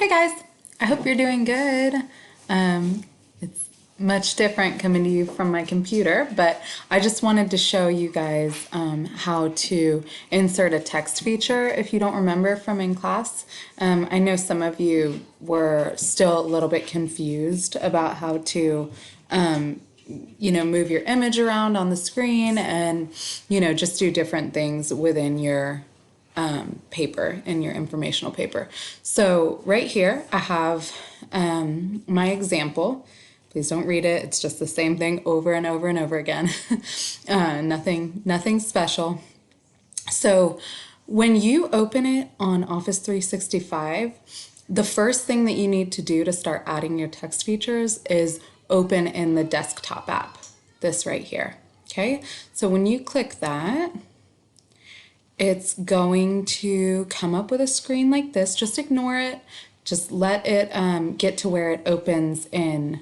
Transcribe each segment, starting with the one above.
Hey guys, I hope you're doing good. It's much different coming to you from my computer, but I just wanted to show you guys how to insert a text feature if you don't remember from in class. I know some of you were still a little bit confused about how to move your image around on the screen and, just do different things within your paper in your informational paper. So right here I have my example. Please don't read it. It's just the same thing over and over and over again. Nothing special. So when you open it on Office 365, the first thing that you need to do to start adding your text features is open in the desktop app, this right here. Okay, so when you click that, it's going to come up with a screen like this. Just ignore it. Just let it get to where it opens in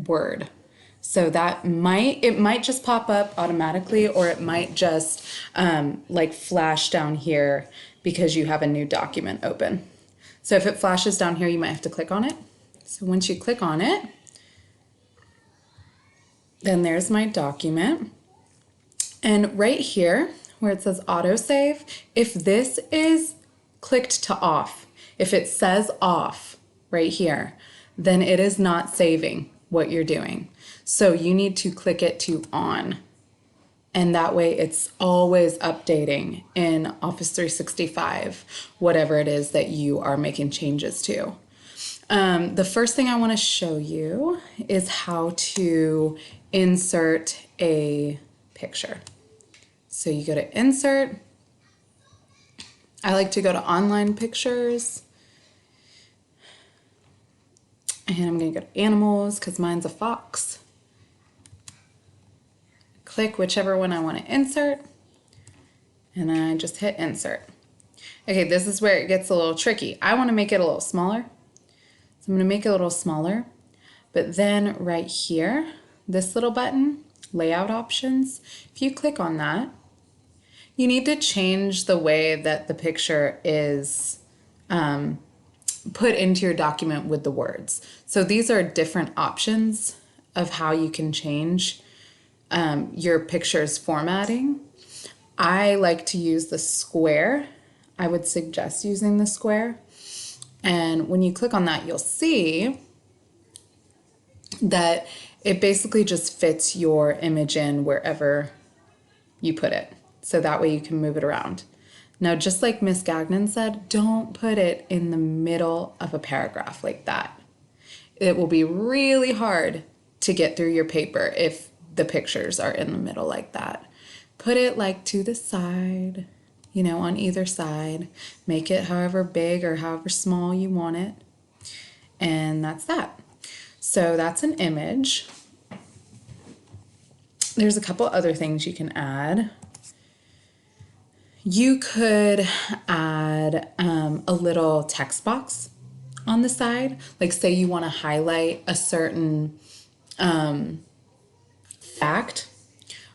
Word. So it might just pop up automatically, or it might just like flash down here because you have a new document open. So if it flashes down here, you might have to click on it. So once you click on it, then there's my document. And right here, where it says autosave, if this is clicked to off, if it says off right here, then it is not saving what you're doing. So you need to click it to on. And that way it's always updating in Office 365, whatever it is that you are making changes to. The first thing I want to show you is how to insert a picture. So you go to insert. I like to go to online pictures. And I'm going to go to animals because mine's a fox. Click whichever one I want to insert. And then I just hit insert. Okay, this is where it gets a little tricky. I want to make it a little smaller. So I'm going to make it a little smaller. But then right here, this little button, layout options, if you click on that, you need to change the way that the picture is put into your document with the words. So these are different options of how you can change your picture's formatting. I like to use the square. I would suggest using the square. And when you click on that, you'll see that it basically just fits your image in wherever you put it. So that way you can move it around. Now, just like Miss Gagnon said, don't put it in the middle of a paragraph like that. It will be really hard to get through your paper if the pictures are in the middle like that. Put it like to the side, on either side. Make it however big or however small you want it. And that's that. So that's an image. There's a couple other things you can add. You could add a little text box on the side. Like say you want to highlight a certain fact,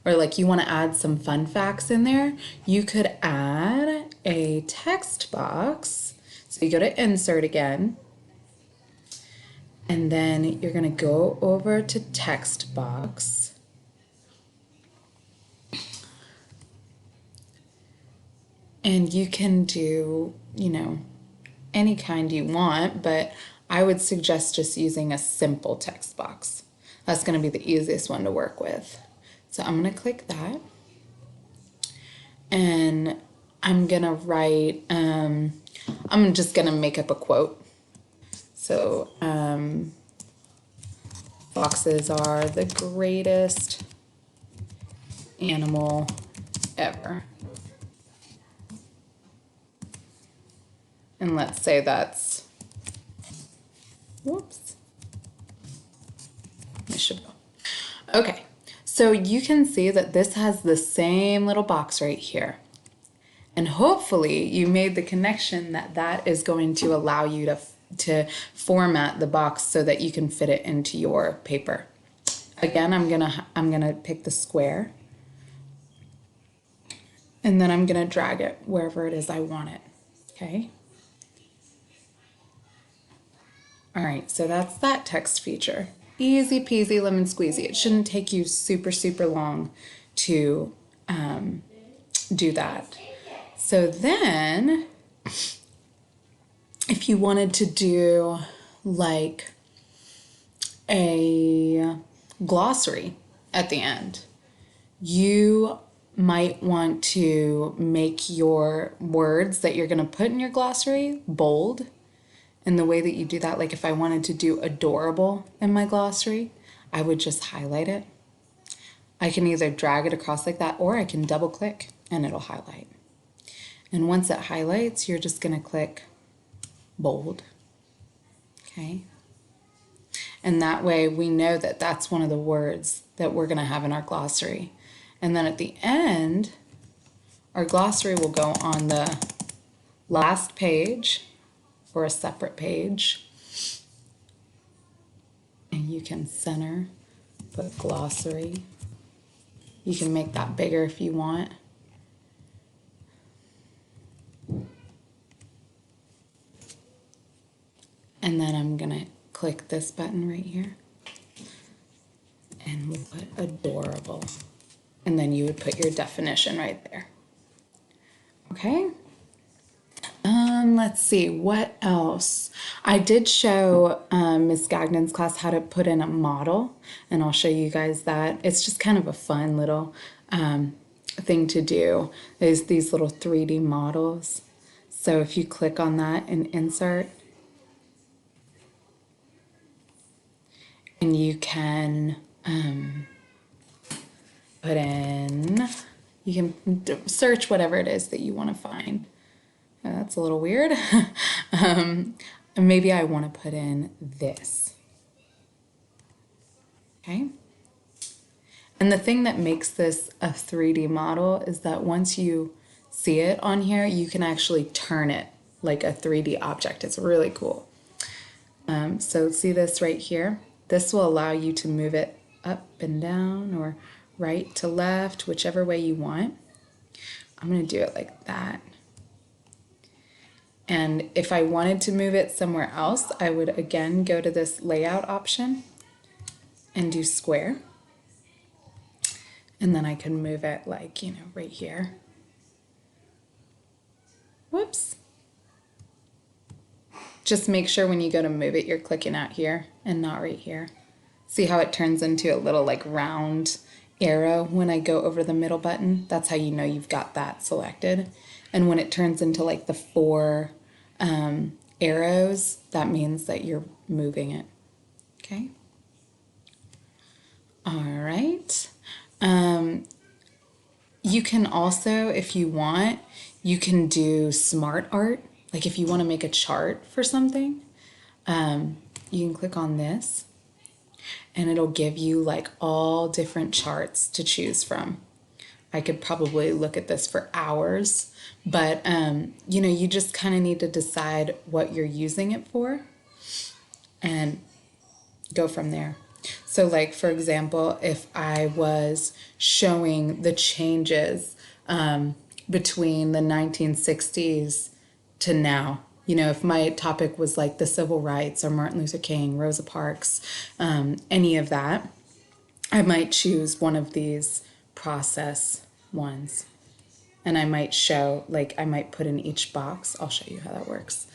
or like you want to add some fun facts in there. You could add a text box. So you go to insert again. And then you're going to go over to text box. And you can do, any kind you want, but I would suggest just using a simple text box. That's going to be the easiest one to work with. So I'm going to click that. And I'm going to write, I'm just going to make up a quote. So, foxes are the greatest animal ever. And let's say that's, whoops, this should go. Okay, so you can see that this has the same little box right here. And hopefully you made the connection that that is going to allow you to format the box so that you can fit it into your paper. Again, I'm gonna pick the square. And then I'm gonna drag it wherever it is I want it, okay? All right, so that's that text feature. Easy peasy lemon squeezy. It shouldn't take you super, super long to do that. So then, if you wanted to do like a glossary at the end, you might want to make your words that you're going to put in your glossary bold. And the way that you do that, like if I wanted to do adorable in my glossary, I would just highlight it. I can either drag it across like that, or I can double click and it'll highlight. And once it highlights, you're just going to click bold. Okay. And that way we know that that's one of the words that we're going to have in our glossary. And then at the end, our glossary will go on the last page or a separate page. And you can center, put glossary. You can make that bigger if you want. And then I'm going to click this button right here. And we'll put adorable. And then you would put your definition right there. Okay. Let's see, what else? I did show Miss Gagnon's class how to put in a model, and I'll show you guys that. It's just kind of a fun little thing to do. There's these little 3D models. So if you click on that and insert, and you can put in, you can search whatever it is that you want to find. That's a little weird. Maybe I want to put in this. Okay. And the thing that makes this a 3D model is that once you see it on here, you can actually turn it like a 3D object. It's really cool. So see this right here? This will allow you to move it up and down or right to left, whichever way you want. I'm going to do it like that. And if I wanted to move it somewhere else, I would again go to this layout option and do square. And then I can move it like, you know, right here. Whoops. Just make sure when you go to move it, you're clicking out here and not right here. See how it turns into a little like round arrow when I go over the middle button? That's how you know you've got that selected. And when it turns into like the 4 arrows, that means that you're moving it. Okay. All right. You can also, if you want, you can do smart art. Like if you want to make a chart for something, you can click on this and it'll give you like all different charts to choose from. I could probably look at this for hours, but you know, you just kind of need to decide what you're using it for and go from there. So like, for example, if I was showing the changes between the 1960s to now, you know, if my topic was like the civil rights or Martin Luther King, Rosa Parks, any of that, I might choose one of these process ones. And I might show, like I might put in each box. I'll show you how that works.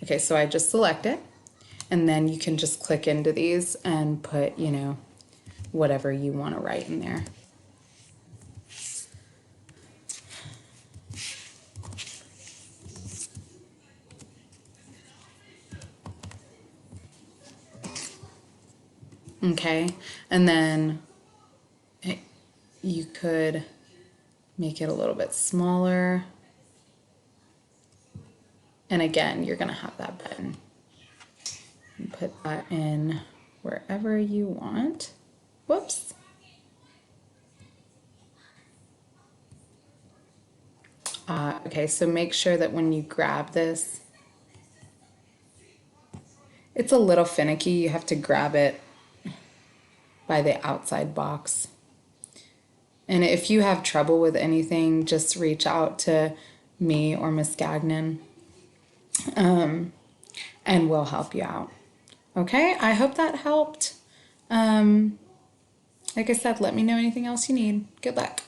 Okay, so I just select it. And then you can just click into these and put, you know, whatever you want to write in there. Okay, and then you could make it a little bit smaller. And again, you're going to have that button. And put that in wherever you want. Whoops. Okay, so make sure that when you grab this, it's a little finicky. You have to grab it by the outside box. And if you have trouble with anything, just reach out to me or Miss Gagnon, and we'll help you out. Okay, I hope that helped. Like I said, let me know anything else you need. Good luck.